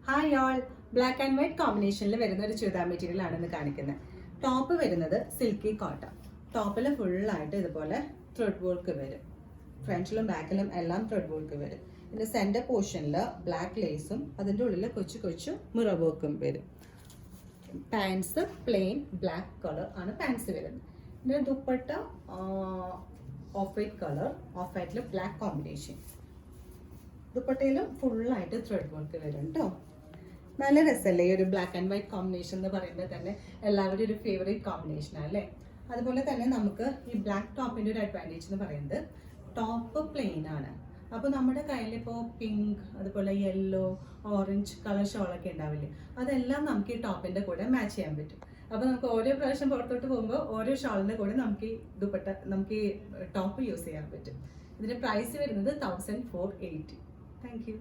Hi all, black and white കോമ്പിനേഷനിൽ വരുന്ന ഒരു ചുരിദാർ മെറ്റീരിയൽ ആണ് ഇന്ന് കാണിക്കുന്നത്. ടോപ്പ് വരുന്നത് സിൽക്കി കോട്ടൺ. ടോപ്പിൽ ഫുള്ളായിട്ട് ഇതുപോലെ ത്രെഡ് വർക്ക് വരും. ഫ്രണ്ടിലും ബാക്കിലും എല്ലാം ത്രെഡ് വർക്ക് വരും. ഇതിൻ്റെ സെൻറ്റർ പോർഷനിൽ ബ്ലാക്ക് ലേസും അതിൻ്റെ ഉള്ളിൽ കൊച്ചു കൊച്ചു മിറർ വർക്കും വരും. പാൻസ് പ്ലെയിൻ ബ്ലാക്ക് കളർ ആണ് പാൻസ് വരുന്നത്. ഇതിൻ്റെ dupatta off white colour, off വൈറ്റിൽ ബ്ലാക്ക് കോമ്പിനേഷൻ. ദുപ്പട്ടയിലും ഫുള്ളായിട്ട് ത്രെഡ് വർക്ക് വരും കേട്ടോ. നല്ല രസമല്ലേ ഈ ഒരു ബ്ലാക്ക് ആൻഡ് വൈറ്റ് കോമ്പിനേഷൻ എന്ന് പറയുമ്പോൾ തന്നെ എല്ലാവരും ഒരു ഫേവറേറ്റ് കോമ്പിനേഷനാണ് അല്ലേ. അതുപോലെ തന്നെ നമുക്ക് ഈ ബ്ലാക്ക് ടോപ്പിൻ്റെ ഒരു അഡ്വാൻറ്റേജ് എന്ന് പറയുന്നത് ടോപ്പ് പ്ലെയിൻ ആണ്. അപ്പോൾ നമ്മുടെ കയ്യിലിപ്പോൾ പിങ്ക്, അതുപോലെ യെല്ലോ, ഓറഞ്ച് കളർ ഷോളൊക്കെ ഉണ്ടാവില്ലേ, അതെല്ലാം നമുക്ക് ഈ ടോപ്പിൻ്റെ കൂടെ മാച്ച് ചെയ്യാൻ പറ്റും. അപ്പോൾ നമുക്ക് ഓരോ പ്രാവശ്യം പുറത്തോട്ട് പോകുമ്പോൾ ഓരോ ഷോളിൻ്റെ കൂടെ നമുക്ക് ഈ ദുപ്പട്ട, നമുക്ക് ഈ ടോപ്പ് യൂസ് ചെയ്യാൻ പറ്റും. ഇതിൻ്റെ പ്രൈസ് വരുന്നത് 1480. Thank you.